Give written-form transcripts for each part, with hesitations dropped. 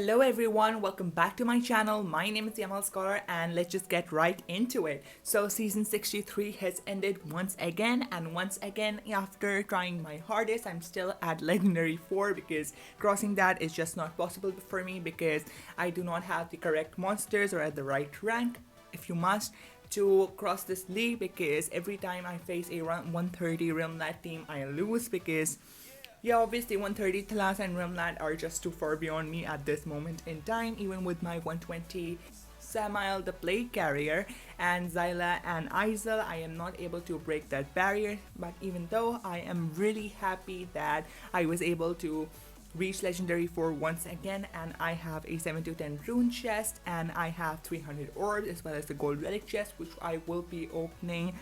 Hello everyone, welcome back to my channel. My name is Yamal Scholar and let's just get right into it. So season 63 has ended once again, and once again after trying my hardest I'm still at legendary 4 because crossing that is just not possible for me because I do not have the correct monsters or at the right rank, if you must, to cross this league, because every time I face a 130 Realmlat team I lose because yeah, obviously 130 thalassa and Realmlat are just too far beyond me at this moment in time. Even with my 120 Samael the Plague Carrier and Zyla and Zyla, I am not able to break that barrier. But even though, I am really happy that I was able to reach legendary 4 once again, and I have a 7 to 10 rune chest and I have 300 orbs as well as the gold relic chest, which I will be opening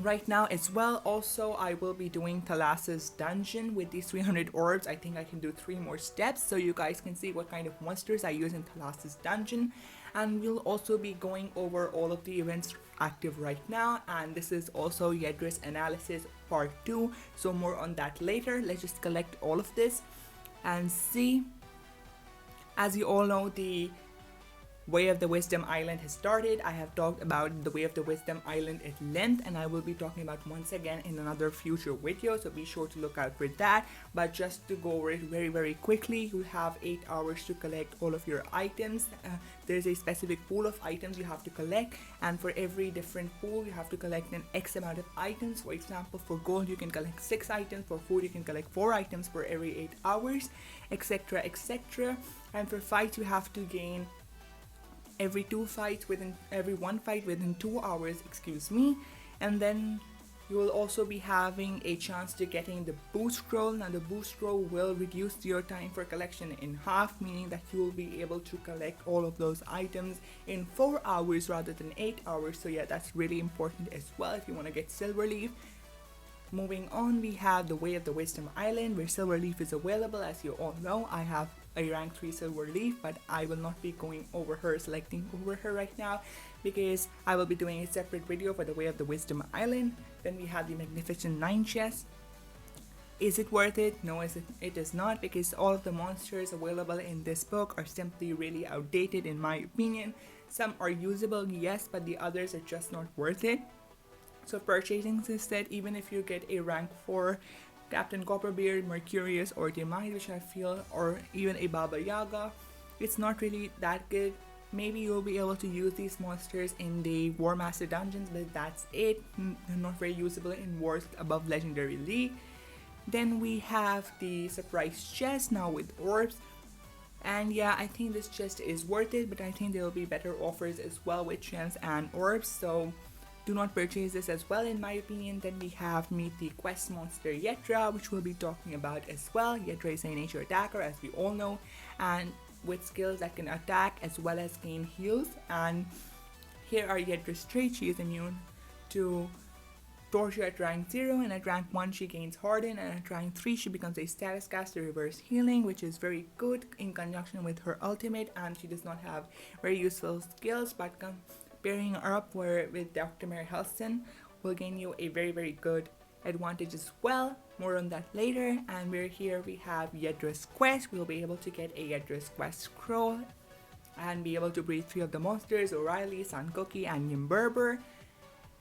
right now as well. Also, I will be doing Thalassa's dungeon with these 300 orbs. I think I can do 3 more steps so you guys can see what kind of monsters I use in Thalassa's dungeon. And we'll also be going over all of the events active right now, and this is also Yedra'S analysis part 2, so more on that later. Let's just collect all of this and see. As you all know, the Way of the Wisdom Island has started. I have talked about the Way of the Wisdom Island at length, and I will be talking about once again in another future video, so be sure to look out for that. But just to go over it very quickly, you have 8 hours to collect all of your items. There's a specific pool of items you have to collect, and for every different pool you have to collect an X amount of items. For example, for gold you can collect 6 items, for food you can collect 4 items for every 8 hours, etc, etc. And for fights you have to gain every 1 fight within 2 hours, and then you will also be having a chance to getting the boost scroll. Now the boost scroll will reduce your time for collection in half, meaning that you will be able to collect all of those items in 4 hours rather than 8 hours. So yeah, that's really important as well if you want to get silver leaf. Moving on, we have the Way of the Wisdom Island, where silver leaf is available. As you all know, I have a rank 3 silver leaf, but I will not be going over her, selecting over her right now, because I will be doing a separate video for the Way of the Wisdom Island. Then we have the Magnificent 9 chest. Is it worth it? No, it is not, because all of the monsters available in this book are simply really outdated in my opinion. Some are usable, yes, but the others are just not worth it. So purchasing this set, even if you get a rank 4 Captain Copperbeard, Mercurius, or Demise, which I feel, or even a Baba Yaga, it's not really that good. Maybe you'll be able to use these monsters in the Warmaster dungeons, but that's it. They're not very usable in wars above Legendary League. Then we have the surprise chest now with orbs. And yeah, I think this chest is worth it, but I think there will be better offers as well with gems and orbs, so do not purchase this as well in my opinion. Then we have meet the quest monster Yedra, which we'll be talking about as well. Yedra is a nature attacker, as we all know, and with skills that can attack as well as gain heals. And here are Yedra's traits. She is immune to torture at rank 0, and at rank 1 she gains harden, and at rank 3 she becomes a status caster reverse healing, which is very good in conjunction with her ultimate. And she does not have very useful skills, but pairing her up with Dr. Mary Helston will gain you a very good advantage as well. More on that later. And we have Yedra'S quest. We'll be able to get a Yedra'S quest scroll and be able to breed 3 of the monsters, Oreilly, Cookie, and Yimburur.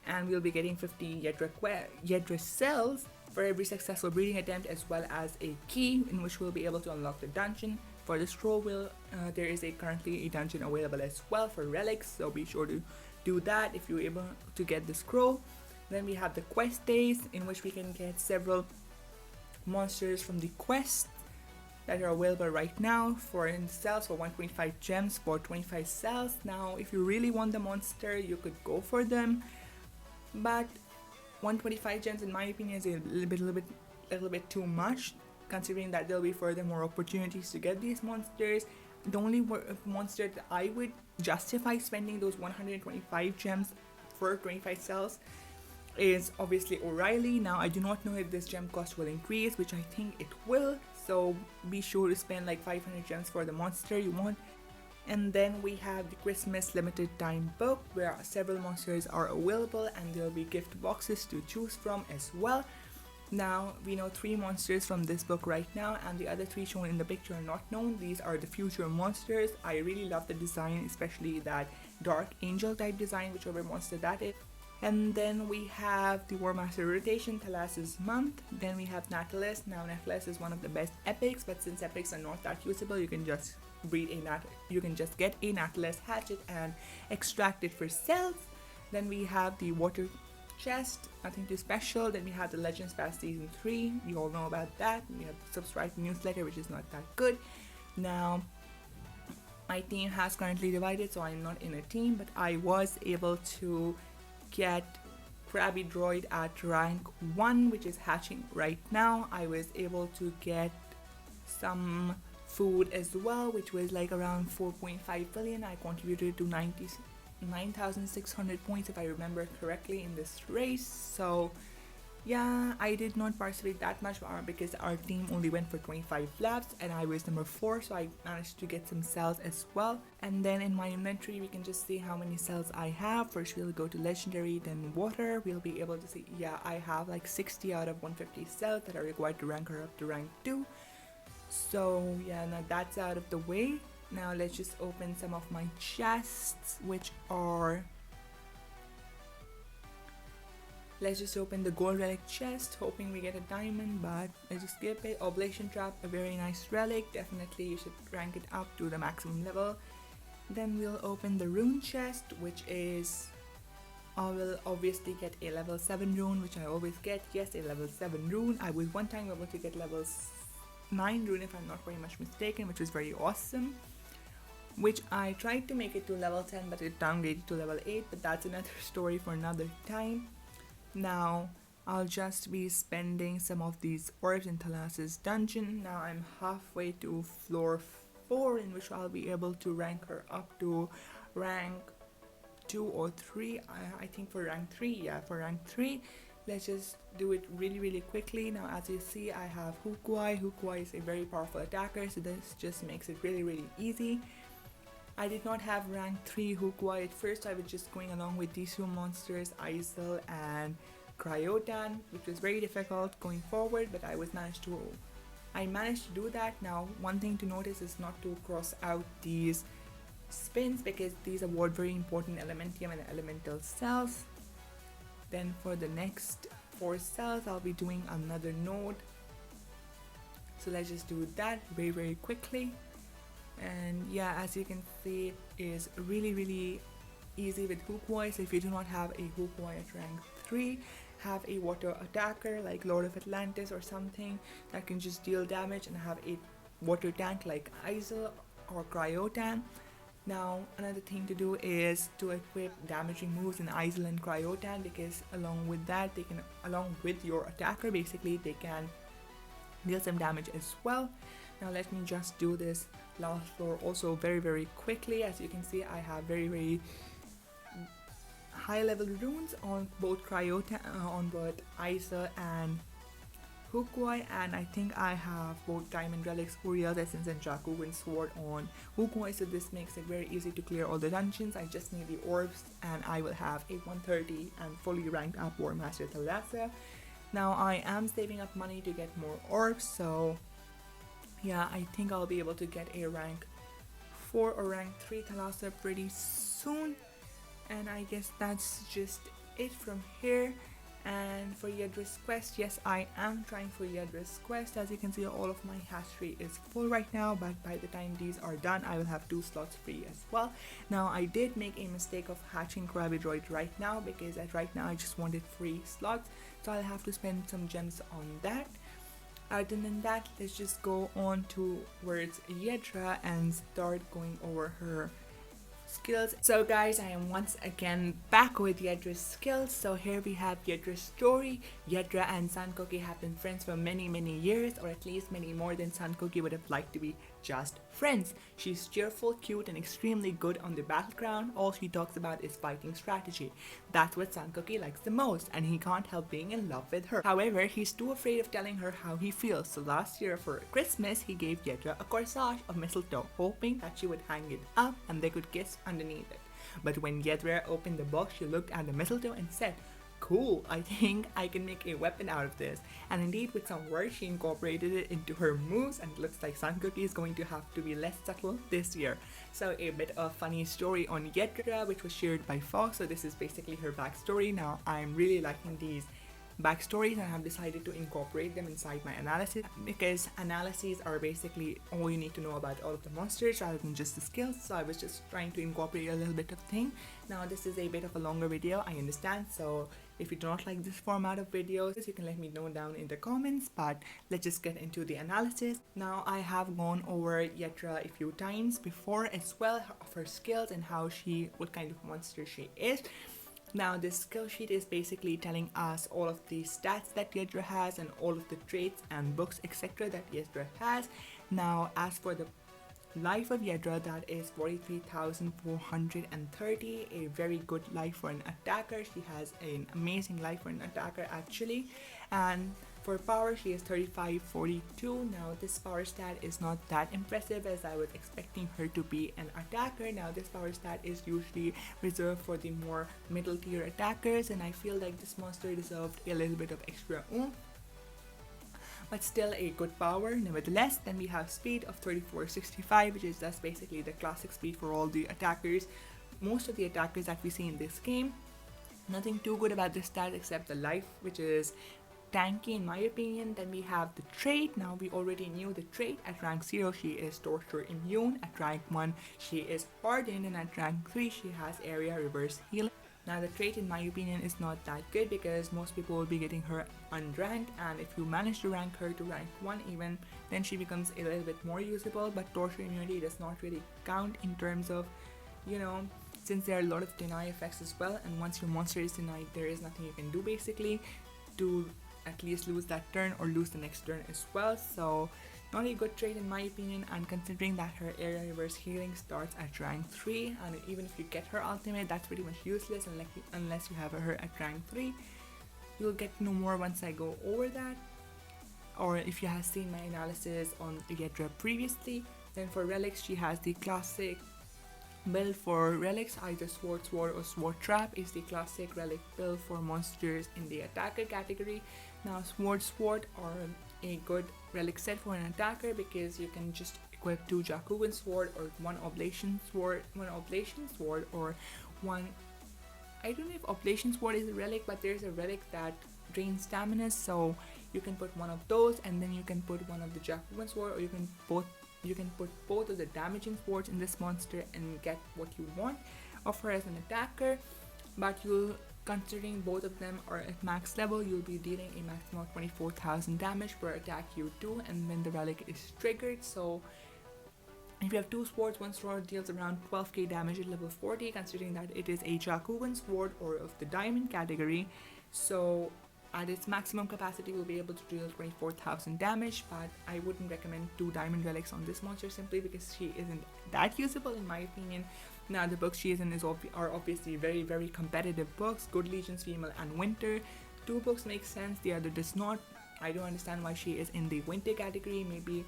And we'll be getting 50 Yedra cells for every successful breeding attempt, as well as a key in which we'll be able to unlock the dungeon. For the scroll, there is currently a dungeon available as well for relics, so be sure to do that if you're able to get the scroll. Then we have the quest days, in which we can get several monsters from the quest that are available right now for in cells for 125 gems for 25 cells. Now if you really want the monster, you could go for them, but 125 gems in my opinion is a little bit too much, considering that there'll be further more opportunities to get these monsters. The only monster that I would justify spending those 125 gems for 25 cells is obviously Oreilly. Now I do not know if this gem cost will increase, which I think it will, so be sure to spend like 500 gems for the monster you want. And then we have the Christmas limited time book, where several monsters are available and there'll be gift boxes to choose from as well. Now, we know 3 monsters from this book right now, and the other 3 shown in the picture are not known. These are the future monsters. I really love the design, especially that dark angel type design, whichever monster that is. And then we have the Warmaster rotation, Thalassa's month. Then we have Nautilus. Now, Nautilus is one of the best epics, but since epics are not that usable, you can just get a Nautilus hatchet and extract it for cells. Then we have the water chest, nothing too special. Then we have the Legends Pass Season 3, you all know about that. We have subscribed to the newsletter, which is not that good. Now, my team has currently divided, so I'm not in a team, but I was able to get crabby droid at rank 1, which is hatching right now. I was able to get some food as well, which was like around 4.5 billion. I contributed to 9,600 points if I remember correctly in this race. So yeah, I did not participate that much because our team only went for 25 laps and I was number 4, so I managed to get some cells as well. And then in my inventory we can just see how many cells I have. First we'll go to legendary, then water. We'll be able to see, yeah, I have like 60 out of 150 cells that are required to rank her up to rank 2. So yeah, now that's out of the way. Now let's just open some of my chests, which are... Let's just open the gold relic chest, hoping we get a diamond, but let's just skip it. Oblation trap, a very nice relic. Definitely you should rank it up to the maximum level. Then we'll open the rune chest, which is... I will obviously get a level 7 rune, which I always get. Yes, a level 7 rune. I was one time able to get level 9 rune if I'm not very much mistaken, which was very awesome. Which I tried to make it to level 10, but it downgraded to level 8, but that's another story for another time. Now, I'll just be spending some of these orbs in Thalassa's dungeon. Now I'm halfway to floor 4, in which I'll be able to rank her up to rank 2 or 3. I think for rank 3, yeah, for rank 3. Let's just do it really quickly. Now as you see, I have Hukwai. Hukwai is a very powerful attacker, so this just makes it really easy. I did not have rank 3 Hukwai at first. I was just going along with these 2 monsters, Zyla and Cryotan, which was very difficult going forward, but I managed to do that. Now one thing to notice is not to cross out these spins, because these award very important elementium and elemental cells. Then for the next 4 cells, I'll be doing another node. So let's just do that very quickly. And yeah, as you can see, it is really easy with Hukwai. So if you do not have a Hukwai at rank 3, have a water attacker like Lord of Atlantis or something that can just deal damage, and have a water tank like Zyla or Cryotan. Now another thing to do is to equip damaging moves in Zyla and Cryotan, because along with that, they can, along with your attacker, basically they can deal some damage as well. Now let me just do this last floor also very quickly. As you can see, I have very high level runes on both Cryotan, on both Zyla and Hukwai, and I think I have both diamond relics, Uriel's essence and Jakugan sword on Hukwai, so this makes it very easy to clear all the dungeons. I just need the orbs and I will have a 130 and fully ranked up Warmaster Thalassa. Now I am saving up money to get more orbs, so yeah, I think I'll be able to get a rank 4 or rank 3 Thalassa pretty soon. And I guess that's just it from here. And for Yedra'S quest, yes, I am trying for Yedra'S quest. As you can see, all of my hatchery is full right now, but by the time these are done, I will have 2 slots free as well. Now I did make a mistake of hatching crabbydroid right now, because right now I just wanted free slots, so I'll have to spend some gems on that. Other than that, let's just go on towards Yedra and start going over her skills. So guys, I am once again back with Yedra's skills. So here we have Yedra's story. Yedra and Sankoki have been friends for many years, or at least many more than Sankoki would have liked to be just friends. She's cheerful, cute, and extremely good on the battleground. All she talks about is fighting strategy. That's what Sankoki likes the most, and he can't help being in love with her. However, he's too afraid of telling her how he feels, so last year for Christmas, he gave Yedra a corsage of mistletoe, hoping that she would hang it up and they could kiss underneath it. But when Yedra opened the box, she looked at the mistletoe and said, cool, I think I can make a weapon out of this. And indeed, with some work, she incorporated it into her moves, and it looks like Sun Cookie is going to have to be less subtle this year. So a bit of funny story on Yedra, which was shared by Fox. So this is basically her backstory. Now I'm really liking these backstories, and I have decided to incorporate them inside my analysis, because analyses are basically all you need to know about all of the monsters rather than just the skills. So I was just trying to incorporate a little bit of thing. Now this is a bit of a longer video, I understand, so if you do not like this format of videos, you can let me know down in the comments, but let's just get into the analysis. Now I have gone over Yedra a few times before as well, of her skills and what kind of monster she is. Now this skill sheet is basically telling us all of the stats that Yedra has and all of the traits and books etc. that Yedra has. Now as for the life of Yedra, that is 43,430, a very good life for an attacker. She has an amazing life for an attacker actually. And for power, she is 3542. Now this power stat is not that impressive, as I was expecting her to be an attacker. Now this power stat is usually reserved for the more middle tier attackers, and I feel like this monster deserved a little bit of extra oomph, but still a good power nevertheless. Then we have speed of 3465, which is just basically the classic speed for all the attackers, most of the attackers that we see in this game. Nothing too good about this stat except the life, which is tanky in my opinion. Then we have the trait. Now we already knew the trait. At rank 0 she is torture immune, at rank 1 she is hardened, and at rank 3 she has area reverse healing. Now the trait in my opinion is not that good, because most people will be getting her unranked, and if you manage to rank her to rank 1 even, then she becomes a little bit more usable. But torture immunity does not really count in terms of, you know, since there are a lot of deny effects as well, and once your monster is denied there is nothing you can do basically to at least lose that turn or lose the next turn as well. So not a good trait in my opinion, and considering that her area reverse healing starts at rank 3, and even if you get her ultimate, that's pretty much useless unless you have her at rank 3. You'll get no more once I go over that, or if you have seen my analysis on Yedra previously. Then for relics, she has the classic build for relics. Either sword or sword trap is the classic relic build for monsters in the attacker category. Now sword are a good relic set for an attacker, because you can just equip 2 Jakugan sword or one oblation sword or one, I don't know if oblation sword is a relic, but there's a relic that drains stamina, so you can put one of those, and then you can put one of the Jakugan sword, or you can put both of the damaging swords in this monster and get what you want of her as an attacker. But considering both of them are at max level, you'll be dealing a maximum of 24,000 damage per attack you do, and when the relic is triggered. So if you have 2 swords, one sword deals around 12k damage at level 40, considering that it is a Jakugan sword or of the diamond category. So at its maximum capacity will be able to deal 24,000 damage, but I wouldn't recommend 2 diamond relics on this monster simply because she isn't that usable in my opinion. Now the books she is in are obviously very, very competitive books: Good Legions, Female and Winter. 2 books make sense, the other does not. I don't understand why she is in the winter category. Maybe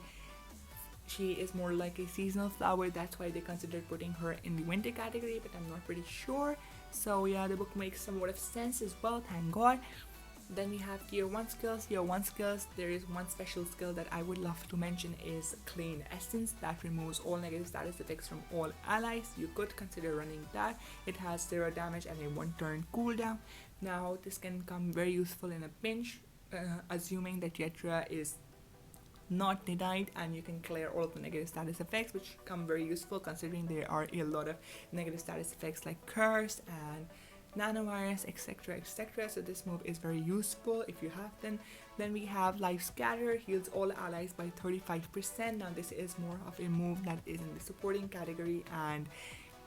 she is more like a seasonal flower, that's why they considered putting her in the winter category, but I'm not pretty sure. So yeah, the book makes somewhat of sense as well, thank god. Then we have tier 1 skills. There is one special skill that I would love to mention, is Clean Essence, that removes all negative status effects from all allies. You could consider running that. It has 0 damage and a 1 turn cooldown. Now this can come very useful in a pinch, assuming that Yedra is not denied and you can clear all of the negative status effects, which come very useful considering there are a lot of negative status effects like curse and nanovirus, etc, etc. So this move is very useful if you have them. Then we have Life Scatter, heals all allies by 35%. Now this is more of a move that is in the supporting category, and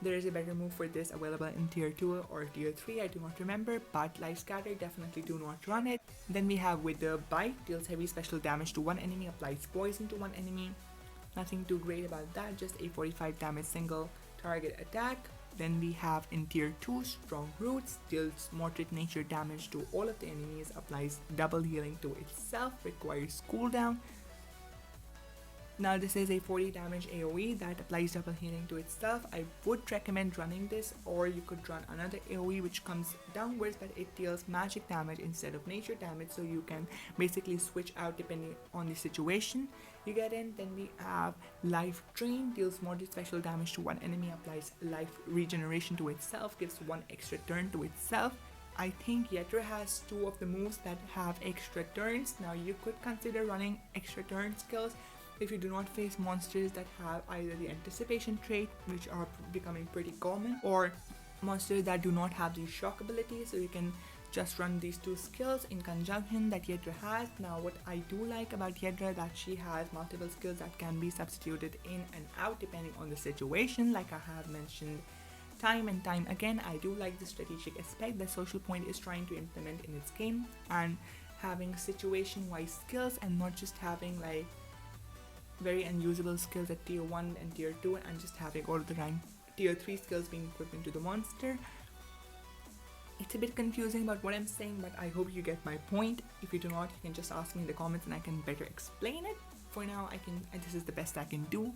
there is a better move for this available in tier 2 or tier 3, I do not remember, but Life Scatter, definitely do not run it. Then we have Wither Bite, deals heavy special damage to one enemy, applies poison to one enemy. Nothing too great about that, just a 45 damage single target attack. Then we have in tier 2 Strong Roots, deals moderate nature damage to all of the enemies, applies double healing to itself, requires cooldown. Now this is a 40 damage AoE that applies double healing to itself. I would recommend running this, or you could run another AoE which comes downwards but it deals magic damage instead of nature damage, so you can basically switch out depending on the situation you get in. Then we have Life Drain, deals moderate special damage to one enemy, applies life regeneration to itself, gives one extra turn to itself. I think Yedra has two of the moves that have extra turns. Now you could consider running extra turn skills if you do not face monsters that have either the anticipation trait, which are becoming pretty common, or monsters that do not have the shock ability. So you can just run these two skills in conjunction that Yedra has. Now what I do like about Yedra, that she has multiple skills that can be substituted in and out depending on the situation, like I have mentioned time and time again. I do like the strategic aspect that Social Point is trying to implement in its game, and having situation wise skills and not just having like very unusable skills at tier 1 and tier 2 and just having all of the rank tier 3 skills being equipped into the monster. It's a bit confusing about what I'm saying, but I hope you get my point. If you do not, you can just ask me in the comments and I can better explain it. For now, this is the best I can do.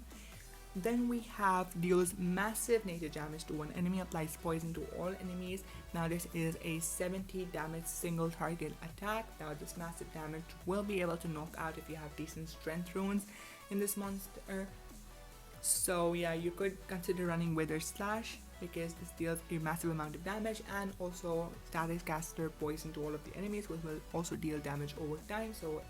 Then we have deals massive nature damage to one enemy, applies poison to all enemies. Now this is a 70 damage single target attack. Now this massive damage will be able to knock out if you have decent strength runes in this monster. So yeah, you could consider running Wither Slash because this deals a massive amount of damage, and also status caster poison to all of the enemies, which will also deal damage over time, so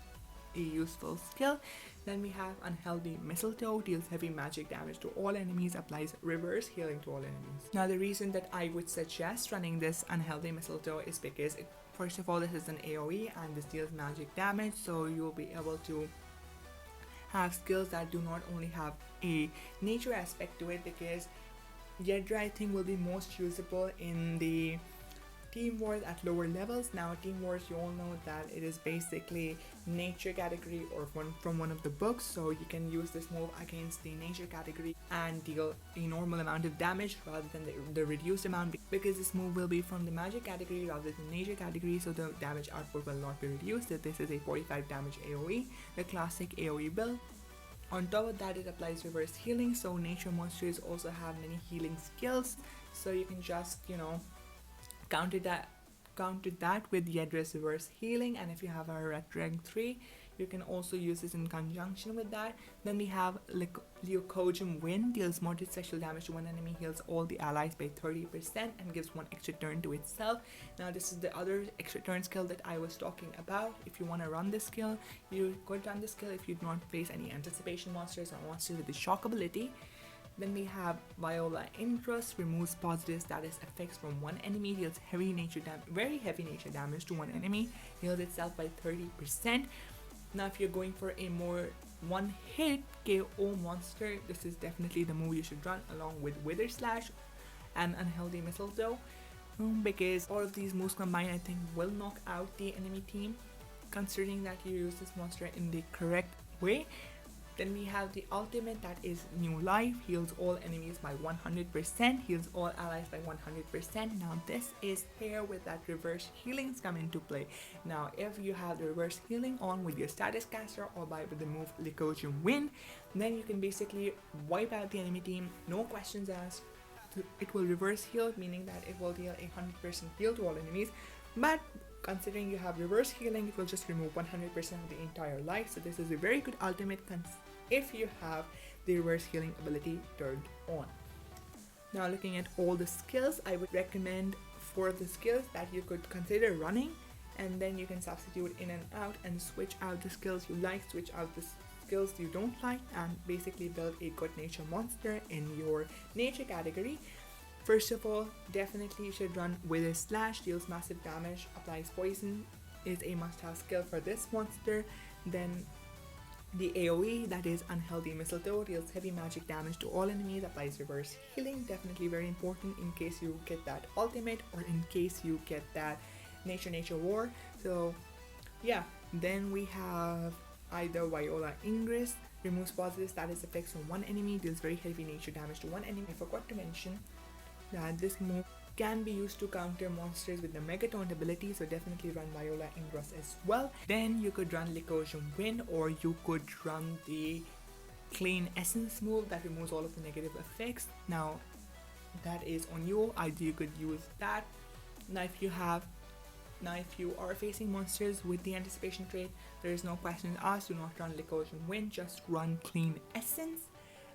a useful skill. Then we have Unhealthy Mistletoe, deals heavy magic damage to all enemies, applies reverse healing to all enemies. Now the reason that I would suggest running this Unhealthy Mistletoe is because first of all, this is an AoE and this deals magic damage, so you'll be able to have skills that do not only have a nature aspect to it, because Yedra I think will be most usable in the Team Wars at lower levels. Now Team Wars, you all know that it is basically nature category or from one of the books, so you can use this move against the nature category and deal a normal amount of damage rather than the reduced amount, because this move will be from the magic category rather than nature category, so the damage output will not be reduced. This is a 45 damage AoE, the classic AoE build. On top of that, it applies reverse healing, so nature monsters also have many healing skills, so you can just, you know, counter that with Yedra'S reverse healing. And if you have a red rank 3, you can also use this in conjunction with that. Then we have Rociuko Wind, deals moderate special damage to one enemy, heals all the allies by 30% and gives one extra turn to itself. Now this is the other extra turn skill that I was talking about. If you want to run this skill, you could run this skill if you do not face any anticipation monsters or monsters with the shock ability. Then we have Viola Ingress, removes positive status effects from one enemy, deals very heavy nature damage to one enemy, heals itself by 30%. Now if you're going for a more one-hit KO monster, this is definitely the move you should run along with Wither Slash and Unhealthy Mistletoe, because all of these moves combined I think will knock out the enemy team, considering that you use this monster in the correct way. Then we have the ultimate, that is New Life, heals all enemies by 100%, heals all allies by 100%. Now this is here with that reverse healings come into play. Now if you have the reverse healing on with your status caster or with the move Rociuko Wind, then you can basically wipe out the enemy team, no questions asked. It will reverse heal, meaning that it will deal 100% heal to all enemies, but considering you have reverse healing, it will just remove 100% of the entire life. So this is a very good ultimate if you have the reverse healing ability turned on. Now looking at all the skills, I would recommend for the skills that you could consider running, and then you can substitute in and out and switch out the skills you like, switch out the skills you don't like, and basically build a good nature monster in your nature category. First of all, definitely you should run Wither Slash, deals massive damage, applies poison, is a must-have skill for this monster. Then the AoE, that is Unhealthy Mistletoe, deals heavy magic damage to all enemies, applies reverse healing, definitely very important in case you get that ultimate or in case you get that nature war. So yeah, then we have either Viola Ingress, removes positive status effects from one enemy, deals very heavy nature damage to one enemy. I forgot to mention that this move can be used to counter monsters with the Megataunt ability, so definitely run Viola Ingress as well. Then you could run Rociuko Wind, or you could run the clean essence move that removes all of the negative effects. Now that is on you, you could use that. Now if you are facing monsters with the anticipation trait, there is no question asked. Do not run Lick Ocean Wind, just run clean essence,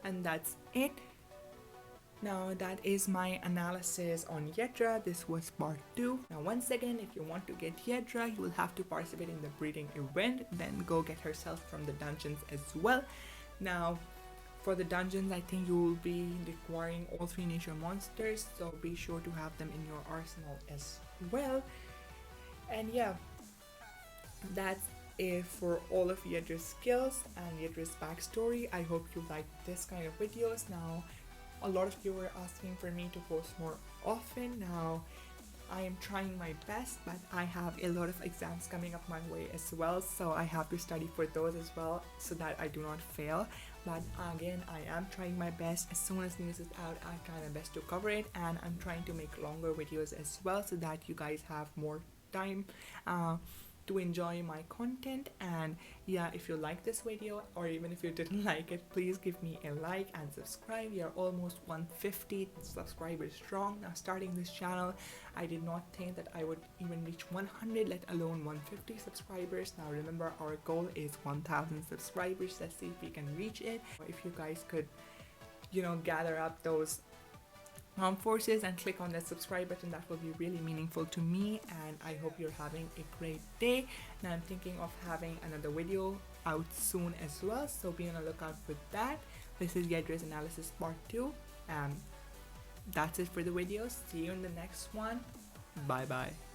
and that's it. Now that is my analysis on Yedra. This was part 2. Now once again, if you want to get Yedra, you will have to participate in the breeding event, then go get herself from the dungeons as well. Now for the dungeons, I think you will be requiring all 3 nature monsters, so be sure to have them in your arsenal as well. And yeah, that's it for all of Yedra's skills and Yedra's backstory. I hope you like this kind of videos. Now a lot of you were asking for me to post more often. Now I am trying my best, but I have a lot of exams coming up my way as well, so I have to study for those as well so that I do not fail. But again, I am trying my best. As soon as news is out, I try my best to cover it, and I'm trying to make longer videos as well so that you guys have more time to enjoy my content. And yeah, if you like this video, or even if you didn't like it, please give me a like and subscribe. We are almost 150 subscribers strong. Now starting this channel, I did not think that I would even reach 100, let alone 150 subscribers. Now remember, our goal is 1000 subscribers. Let's see if we can reach it. If you guys could, you know, gather up those forces and click on that subscribe button, that will be really meaningful to me, and I hope you're having a great day. Now I'm thinking of having another video out soon as well, so be on the lookout for that. This is Yedra's analysis part 2, and that's it for the video. See you in the next one. Bye bye.